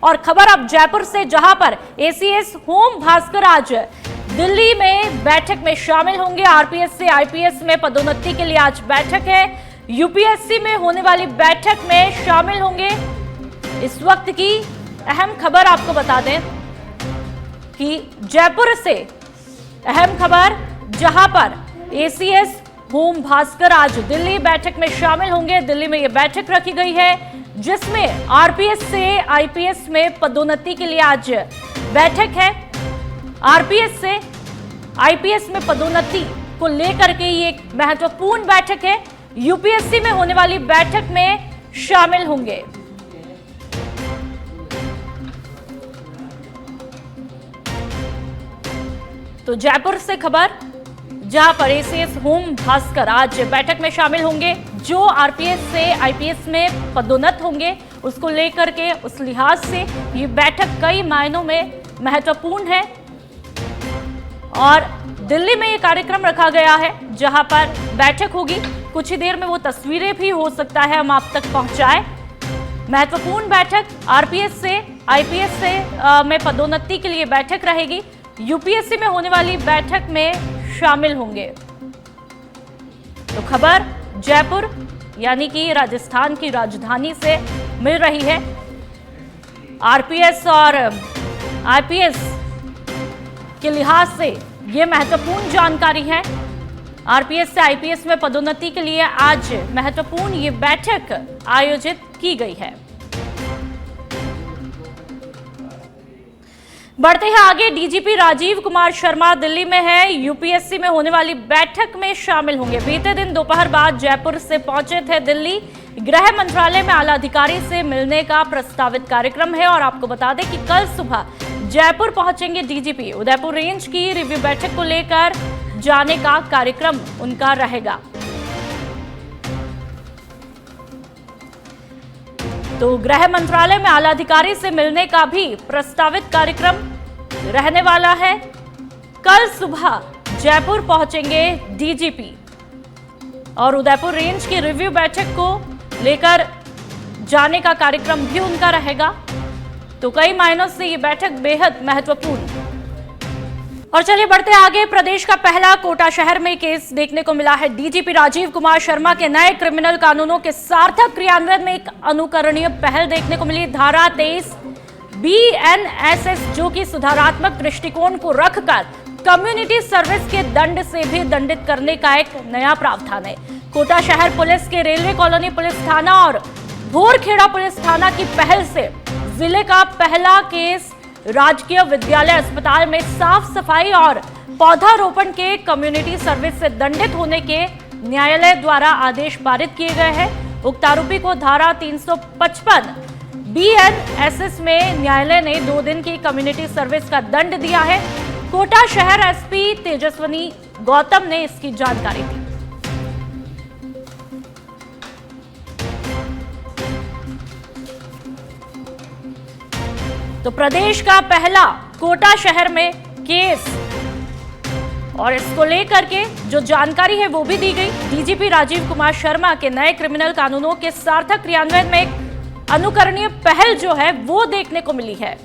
और खबर अब जयपुर से, जहां पर एसीएस होम भास्कर आज दिल्ली में बैठक में शामिल होंगे। आरपीएस से आईपीएस में पदोन्नति के लिए आज बैठक है। यूपीएससी में होने वाली बैठक में शामिल होंगे। इस वक्त की अहम खबर आपको बता दें कि जयपुर से अहम खबर, जहां पर एसीएस होम भास्कर आज दिल्ली बैठक में शामिल होंगे। दिल्ली में यह बैठक रखी गई है जिसमें आरपीएस से आईपीएस में पदोन्नति के लिए आज बैठक है। आरपीएस से आईपीएस में पदोन्नति को लेकर के ये एक महत्वपूर्ण बैठक है। यूपीएससी में होने वाली बैठक में शामिल होंगे। तो जयपुर से खबर, जहां पर एसीएस होम भास्कर आज बैठक में शामिल होंगे। जो आरपीएस से आईपीएस में पदोन्नत होंगे उसको लेकर के, उस लिहाज से ये बैठक कई मायनों में महत्वपूर्ण है। और दिल्ली में ये कार्यक्रम रखा गया है जहां पर बैठक होगी। कुछ ही देर में वो तस्वीरें भी हो सकता है हम आप तक पहुंचाएं। महत्वपूर्ण बैठक, आरपीएस से आईपीएस से में पदोन्नति के लिए बैठक रहेगी। यूपीएससी में होने वाली बैठक में शामिल होंगे। तो खबर जयपुर यानी कि राजस्थान की राजधानी से मिल रही है। आरपीएस और आईपीएस के लिहाज से यह महत्वपूर्ण जानकारी है। आरपीएस से आईपीएस में पदोन्नति के लिए आज महत्वपूर्ण ये बैठक आयोजित की गई है। बढ़ते हैं आगे, डीजीपी राजीव कुमार शर्मा दिल्ली में है। यूपीएससी में होने वाली बैठक में शामिल होंगे। बीते दिन दोपहर बाद जयपुर से पहुंचे थे दिल्ली। गृह मंत्रालय में आला अधिकारी से मिलने का प्रस्तावित कार्यक्रम है। और आपको बता दें कि कल सुबह जयपुर पहुंचेंगे डीजीपी। उदयपुर रेंज की रिव्यू बैठक को लेकर जाने का कार्यक्रम उनका रहेगा। तो गृह मंत्रालय में आला अधिकारी से मिलने का भी प्रस्तावित कार्यक्रम रहने वाला है। कल सुबह जयपुर पहुंचेंगे डीजीपी और उदयपुर रेंज की रिव्यू बैठक को लेकर जाने का कार्यक्रम भी उनका रहेगा। तो कई मायनों से ये बैठक बेहद महत्वपूर्ण। और चलिए बढ़ते आगे, प्रदेश का पहला कोटा शहर में केस देखने को मिला है। डीजीपी राजीव कुमार शर्मा के नए क्रिमिनल कानूनों के सार्थक क्रियान्वयन में एक अनुकरणीय पहल देखने को मिली। धारा 23 BNSS जो कि सुधारात्मक दृष्टिकोण को रखकर कम्युनिटी सर्विस के दंड से भी दंडित करने का एक नया प्रावधान है। कोटा शहर पुलिस के रेलवे कॉलोनी पुलिस थाना और भोरखेड़ा पुलिस थाना की पहल से जिले का पहला केस राजकीय विद्यालय अस्पताल में साफ सफाई और पौधारोपण के कम्युनिटी सर्विस से दंडित होने के न्यायालय द्वारा आदेश पारित किए गए हैं। उक्त आरोपी को धारा 355 BNSS में न्यायालय ने 2 दिन की कम्युनिटी सर्विस का दंड दिया है। कोटा शहर एसपी तेजस्विनी गौतम ने इसकी जानकारी दी। तो प्रदेश का पहला कोटा शहर में केस, और इसको लेकर के जो जानकारी है वो भी दी गई। डीजीपी राजीव कुमार शर्मा के नए क्रिमिनल कानूनों के सार्थक क्रियान्वयन में एक अनुकरणीय पहल जो है वो देखने को मिली है।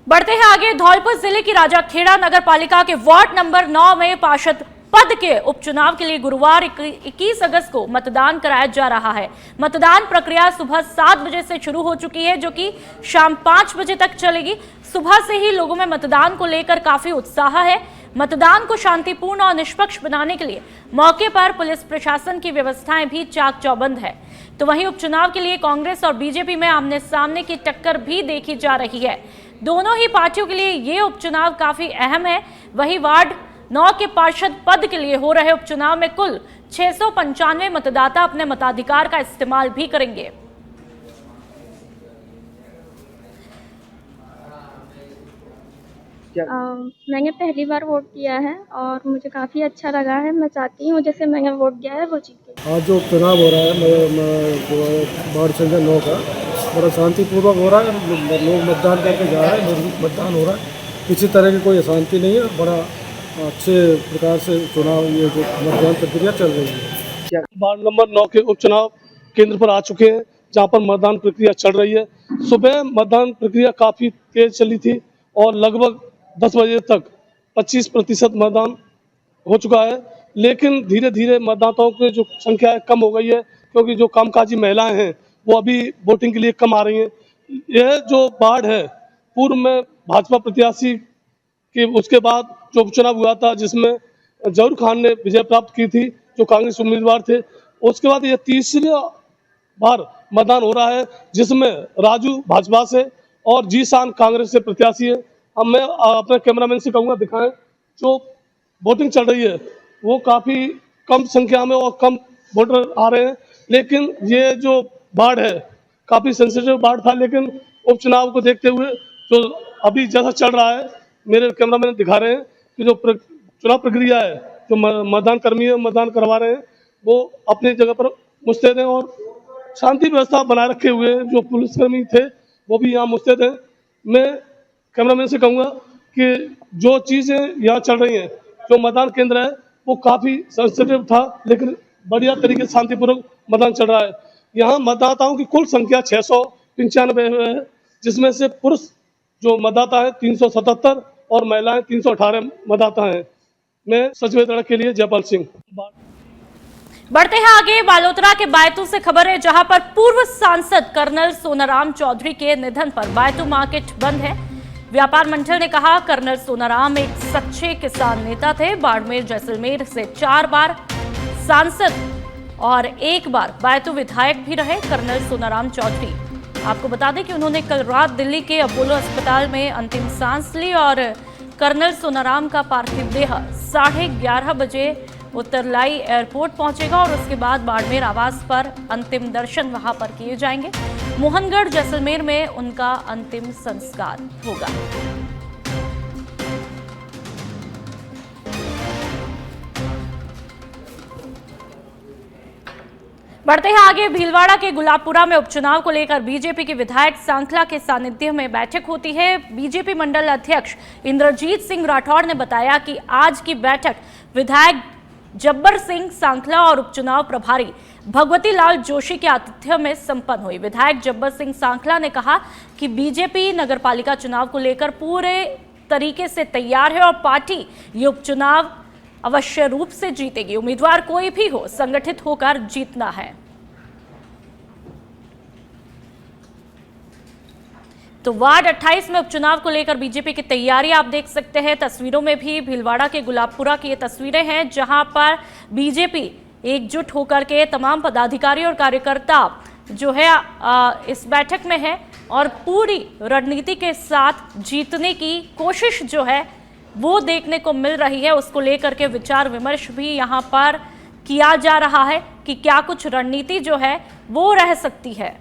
बढ़ते हैं आगे, धौलपुर जिले की राजाखेड़ा नगर पालिका के वार्ड नंबर 9 में पार्षद पद के उपचुनाव के लिए गुरुवार 21 अगस्त को मतदान कराया जा रहा है। मतदान प्रक्रिया सुबह 7 बजे से शुरू हो चुकी है जो कि शाम 5 बजे तक चलेगी। सुबह से ही लोगों में मतदान को लेकर काफी उत्साह है। मतदान को शांतिपूर्ण और निष्पक्ष बनाने के लिए मौके पर पुलिस प्रशासन की व्यवस्थाएं भी चाक चौबंद है। तो वहीं उपचुनाव के लिए कांग्रेस और बीजेपी में आमने सामने की टक्कर भी देखी जा रही है। दोनों ही पार्टियों के लिए ये उपचुनाव काफी अहम है। वहीं वार्ड 9 के पार्षद पद के लिए हो रहे उपचुनाव में कुल 695 मतदाता अपने मताधिकार का इस्तेमाल भी करेंगे। मैंने पहली बार वोट दिया है और मुझे काफ़ी अच्छा लगा है। मैं चाहती हूँ जैसे मैंने वोट दिया है वो जीते। आज जो चुनाव हो रहा है वार्ड संख्या 9 का, बड़ा शांतिपूर्वक हो रहा है। लोग मतदान करके जा रहे हैं, मतदान हो रहा है, किसी तरह की कोई अशांति नहीं है। बड़ा अच्छे प्रकार से चुनाव, ये जो मतदान प्रक्रिया चल रही है। वार्ड नंबर 9 के उपचुनाव केंद्र पर आ चुके हैं जहां पर मतदान प्रक्रिया चल रही है। सुबह मतदान प्रक्रिया काफ़ी तेज चली थी और लगभग 10 बजे तक 25% मतदान हो चुका है, लेकिन धीरे धीरे मतदाताओं की जो संख्या है कम हो गई है, क्योंकि जो कामकाजी महिलाएं हैं वो अभी वोटिंग के लिए कम आ रही हैं। यह जो बाढ़ है, पूर्व में भाजपा प्रत्याशी के उसके बाद जो उपचुनाव हुआ था जिसमें जहूर खान ने विजय प्राप्त की थी, जो कांग्रेस उम्मीदवार थे, उसके बाद यह तीसरी बार मतदान हो रहा है जिसमें राजू भाजपा से और जीशान कांग्रेस से प्रत्याशी है। अब मैं अपने कैमरामैन से कहूँगा दिखाएं, जो वोटिंग चल रही है वो काफ़ी कम संख्या में और कम वोटर आ रहे हैं, लेकिन ये जो बाढ़ है काफ़ी सेंसिटिव बाढ़ था, लेकिन उपचुनाव को देखते हुए जो अभी जैसा चल रहा है, मेरे कैमरामैन दिखा रहे हैं कि जो चुनाव प्रक्रिया है, जो मतदान कर्मी है मतदान करवा रहे हैं, वो अपनी जगह पर मुस्तैद हैं और शांति व्यवस्था बनाए रखे हुए हैं। जो पुलिसकर्मी थे वो भी यहाँ मुस्तैद हैं। मैं कैमरामैन से कहूँगा कि जो चीज़ें यहाँ चल रही हैं, जो मतदान केंद्र है वो काफ़ी सेंसिटिव था, लेकिन बढ़िया तरीके से शांतिपूर्वक मतदान चल रहा है। यहाँ मतदाताओं की कुल संख्या 695 है, जिसमें से पुरुष जो मतदाता है 377 और महिलाएं 318 मतदाता हैं। मैं सचिव तड़क के लिए जयपाल सिंह। बढ़ते हैं आगे। बालोतरा के बायतू से खबर है, जहां पर पूर्व सांसद कर्नल सोनाराम चौधरी के निधन पर बायतू मार्केट बंद है। व्यापार मंडल ने कहा, कर्नल सोनाराम एक सच्चे किसान नेता थे। बाड़मेर जैसलमेर से 4 बार सांसद और 1 बार बायतू विधायक भी रहे कर्नल सोनाराम चौधरी। आपको बता दें कि उन्होंने कल रात दिल्ली के अपोलो अस्पताल में अंतिम सांस ली और कर्नल सोनाराम का पार्थिव देह 11:30 बजे उत्तरलाई एयरपोर्ट पहुंचेगा और उसके बाद बाड़मेर आवास पर अंतिम दर्शन वहां पर किए जाएंगे। मोहनगढ़ जैसलमेर में उनका अंतिम संस्कार होगा। बढ़ते हैं आगे। भीलवाड़ा के गुलाबपुरा में उपचुनाव को लेकर बीजेपी के विधायक सांखला के सानिध्य में बैठक होती है। बीजेपी मंडल अध्यक्ष इंद्रजीत सिंह राठौड़ ने बताया कि आज की बैठक विधायक जब्बर सिंह सांखला और उपचुनाव प्रभारी भगवती लाल जोशी के आतिथ्य में संपन्न हुई। विधायक जब्बर सिंह सांखला ने कहा कि बीजेपी नगरपालिका चुनाव को लेकर पूरे तरीके से तैयार है और पार्टी ये उपचुनाव अवश्य रूप से जीतेगी। उम्मीदवार कोई भी हो, संगठित होकर जीतना है। तो वार्ड 28 में उपचुनाव को लेकर बीजेपी की तैयारी आप देख सकते हैं। तस्वीरों में भी भीलवाड़ा के गुलाबपुरा की ये तस्वीरें हैं, जहां पर बीजेपी एकजुट होकर के तमाम पदाधिकारी और कार्यकर्ता जो है इस बैठक में है और पूरी रणनीति के साथ जीतने की कोशिश जो है वो देखने को मिल रही है। उसको लेकर के विचार विमर्श भी यहाँ पर किया जा रहा है कि क्या कुछ रणनीति जो है वो रह सकती है।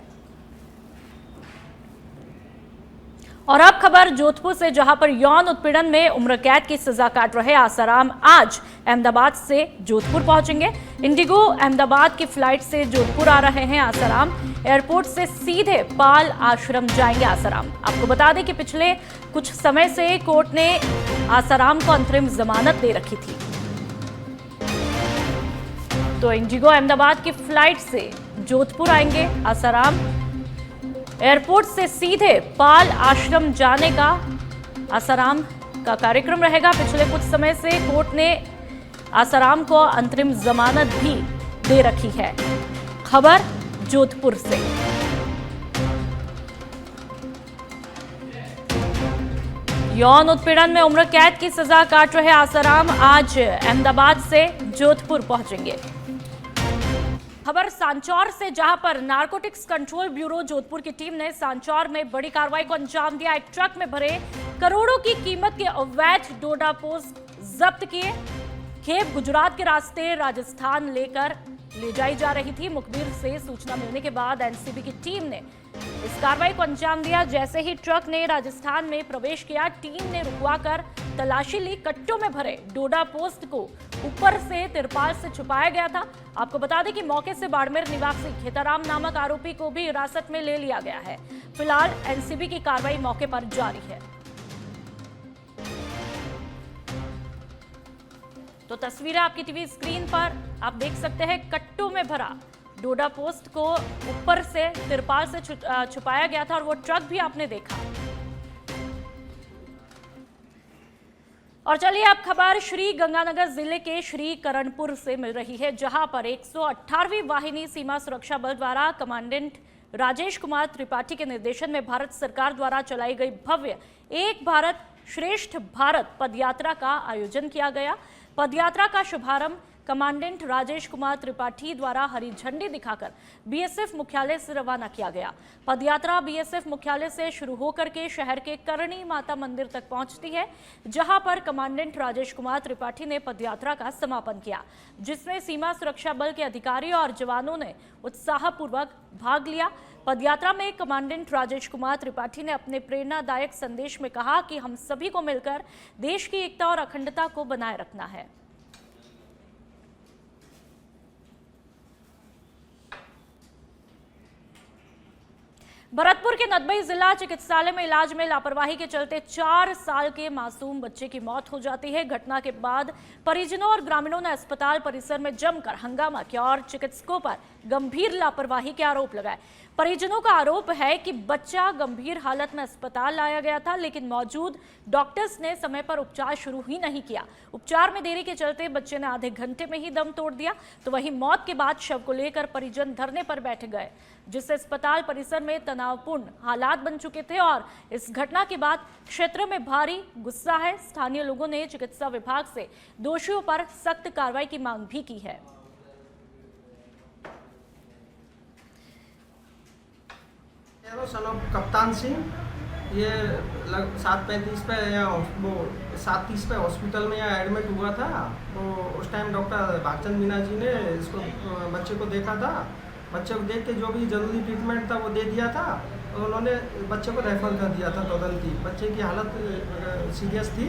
और अब खबर जोधपुर से, जहां पर यौन उत्पीड़न में उम्र कैद की सजा काट रहे आसाराम आज अहमदाबाद से जोधपुर पहुंचेंगे। इंडिगो अहमदाबाद की फ्लाइट से जोधपुर आ रहे हैं आसाराम। एयरपोर्ट से सीधे पाल आश्रम जाएंगे आसाराम। आपको बता दें कि पिछले कुछ समय से कोर्ट ने आसाराम को अंतरिम जमानत दे रखी थी। तो इंडिगो अहमदाबाद की फ्लाइट से जोधपुर आएंगे आसाराम। एयरपोर्ट से सीधे पाल आश्रम जाने का आसाराम का कार्यक्रम रहेगा। पिछले कुछ समय से कोर्ट ने आसाराम को अंतरिम जमानत भी दे रखी है। खबर जोधपुर से। यौन उत्पीड़न में उम्र कैद की सजा काट रहे आसाराम आज अहमदाबाद से जोधपुर पहुंचेंगे। खबर सांचौर से, जहां पर नारकोटिक्स कंट्रोल ब्यूरो जोधपुर की टीम ने सांचौर में बड़ी कार्रवाई को अंजाम दिया। एक ट्रक में भरे करोड़ों की कीमत के अवैध डोडा पोस्ट जब्त किए। खेप गुजरात के रास्ते राजस्थान लेकर ले जाई जा रही थी। मुखबिर से सूचना मिलने के बाद एनसीबी की टीम ने इस कार्रवाई को अंजाम दिया। जैसे ही ट्रक ने राजस्थान में प्रवेश किया, टीम ने रुकवाकर तलाशी ली। कट्टों में भरे डोडा पोस्ट को ऊपर से तिरपाल से छुपाया गया था। आपको बता दें कि मौके से बाड़मेर निवासी खेताराम नामक आरोपी को भी हिरासत में ले लिया गया है। फिलहाल एनसीबी की कार्रवाई मौके पर जारी है। तो तस्वीरें आपकी टीवी स्क्रीन पर आप देख सकते हैं। कट्टों में भरा डोडा पोस्ट को ऊपर से तिरपाल से छुपाया गया था और वो ट्रक भी आपने देखा। और चलिए अब खबर श्री गंगानगर जिले के श्री करणपुर से मिल रही है, जहां पर 118वीं वाहिनी सीमा सुरक्षा बल द्वारा कमांडेंट राजेश कुमार त्रिपाठी के निर्देशन में भारत सरकार द्वारा चलाई गई भव्य एक भारत श्रेष्ठ भारत पदयात्रा का आयोजन किया गया। पदयात्रा का शुभारंभ कमांडेंट राजेश कुमार त्रिपाठी द्वारा हरी झंडी दिखाकर बीएसएफ मुख्यालय से रवाना किया गया। पदयात्रा बीएसएफ मुख्यालय से शुरू होकर के शहर के करणी माता मंदिर तक पहुंचती है, जहां पर कमांडेंट राजेश कुमार त्रिपाठी ने पदयात्रा का समापन किया, जिसमें सीमा सुरक्षा बल के अधिकारियों और जवानों ने उत्साहपूर्वक भाग लिया। पदयात्रा में कमांडेंट राजेश कुमार त्रिपाठी ने अपने प्रेरणादायक संदेश में कहा कि हम सभी को मिलकर देश की एकता और अखंडता को बनाए रखना है। भरतपुर के नदबई जिला चिकित्सालय में इलाज में लापरवाही के चलते 4 साल के मासूम बच्चे की मौत हो जाती है। घटना के बाद परिजनों और ग्रामीणों ने अस्पताल परिसर में जमकर हंगामा किया और चिकित्सकों पर गंभीर लापरवाही के आरोप लगाए। परिजनों का आरोप है कि बच्चा गंभीर हालत में अस्पताल लाया गया था, लेकिन मौजूद डॉक्टर्स ने समय पर उपचार शुरू ही नहीं किया। उपचार में देरी के चलते बच्चे ने आधे घंटे में ही दम तोड़ दिया। तो वहीं मौत के बाद शव को लेकर परिजन धरने पर बैठ गए, जिससे अस्पताल परिसर में तनावपूर्ण हालात बन चुके थे और इस घटना के बाद क्षेत्र में भारी गुस्सा है। स्थानीय लोगों ने चिकित्सा विभाग से दोषियों पर सख्त कार्रवाई की मांग भी की है। सन ऑफ कप्तान सिंह, ये 7:35 पे या वो 7:30 पे हॉस्पिटल में यहाँ एडमिट हुआ था। तो उस टाइम डॉक्टर भागचंद मीना जी ने इसको बच्चे को देखा था। बच्चे को देख के जो भी जरूरी ट्रीटमेंट था वो दे दिया था और उन्होंने बच्चे को रेफ़र कर दिया था तुरंत ही। बच्चे की हालत सीरियस थी,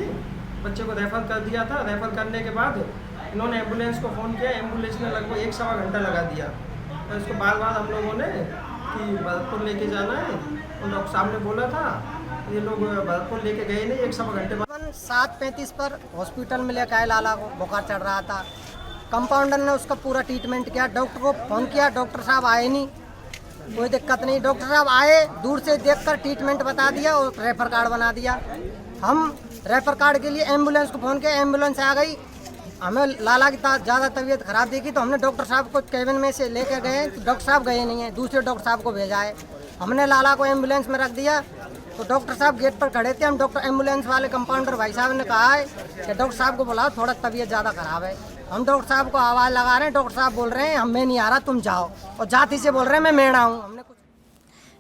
बच्चे को रेफ़र कर दिया था। रेफ़र करने के बाद इन्होंने एम्बुलेंस को फ़ोन किया, एम्बुलेंस ने लगभग 1-1.25 घंटा लगा दिया। तो इसको बार बार हम लोगों ने कि भरतपुर लेके जाना है, और डॉक्टर साहब ने बोला था, ये लोग भरतपुर लेके गए नहीं। 1-1.25 घंटे बाद 7:35 पर हॉस्पिटल में लेकर आए। लाला को बुखार चढ़ रहा था। कंपाउंडर ने उसका पूरा ट्रीटमेंट किया। डॉक्टर को फ़ोन किया, डॉक्टर साहब आए नहीं। कोई दिक्कत नहीं, डॉक्टर साहब आए, दूर से देखकर ट्रीटमेंट बता दिया और रेफर कार्ड बना दिया। हम रेफर कार्ड के लिए एम्बुलेंस को फ़ोन किया, एम्बुलेंस आ गई। हमें लाला की ज़्यादा तबीयत खराब देखी तो हमने डॉक्टर साहब को केबिन में से लेकर गए। तो डॉक्टर साहब गए नहीं हैं, दूसरे डॉक्टर साहब को भेजा है। हमने लाला को एम्बुलेंस में रख दिया तो डॉक्टर साहब गेट पर खड़े थे। हम डॉक्टर एम्बुलेंस वाले कंपाउंडर भाई साहब ने कहा है कि डॉक्टर साहब को बुलाओ, थोड़ा तबीयत ज़्यादा खराब है। हम डॉक्टर साहब को आवाज़ लगा रहे हैं, डॉक्टर साहब बोल रहे हैं हम मैं नहीं आ रहा, तुम जाओ। और जाति से बोल रहे हैं मैं मेढ़ा हूँ। हमने कुछ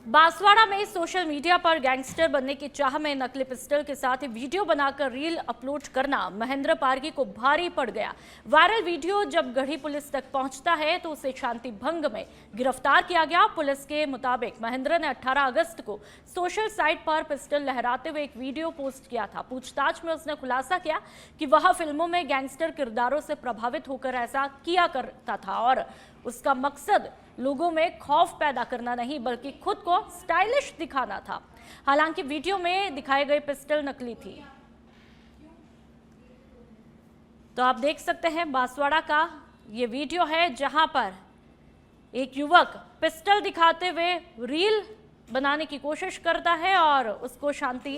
बांसवाड़ा में सोशल मीडिया पर गैंगस्टर बनने की चाह में नकली पिस्टल के साथ ही वीडियो बनाकर रील अपलोड करना महेंद्र पारगी को भारी पड़ गया। वायरल वीडियो जब गढ़ी पुलिस तक पहुंचता है तो उसे शांति भंग में गिरफ्तार किया गया। पुलिस के मुताबिक महेंद्र ने 18 अगस्त को सोशल साइट पर पिस्टल लहराते हुए एक वीडियो पोस्ट किया था। पूछताछ में उसने खुलासा किया कि वह फिल्मों में गैंगस्टर किरदारों से प्रभावित होकर ऐसा किया करता था और उसका मकसद लोगों में खौफ पैदा करना नहीं बल्कि खुद को स्टाइलिश दिखाना था। हालांकि वीडियो में दिखाए गए पिस्टल नकली थी। तो आप देख सकते हैं बांसवाड़ा का ये वीडियो है जहां पर एक युवक पिस्टल दिखाते हुए रील बनाने की कोशिश करता है और उसको शांति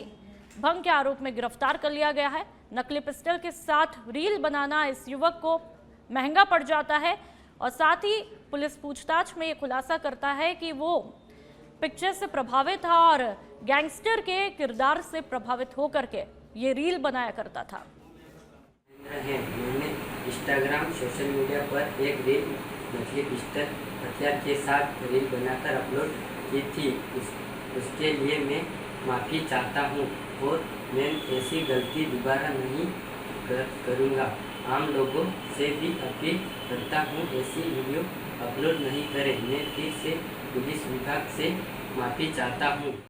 भंग के आरोप में गिरफ्तार कर लिया गया है। नकली पिस्टल के साथ रील बनाना इस युवक को महंगा पड़ जाता है और साथ ही पुलिस पूछताछ में ये खुलासा करता है कि वो पिक्चर से प्रभावित था और गैंगस्टर के किरदार से प्रभावित होकर के ये रील बनाया करता था। मैंने इंस्टाग्राम सोशल मीडिया पर एक रील नकली पिस्टल हथियार के साथ रील बनाकर अपलोड की थी। उसके लिए मैं माफ़ी चाहता हूँ और मैं ऐसी गलती दोबारा नहीं करूँगा। आम लोगों से भी अपील करता हूँ ऐसी वीडियो अपलोड नहीं करें। मैं फिर से पुलिस विभाग से माफ़ी चाहता हूँ।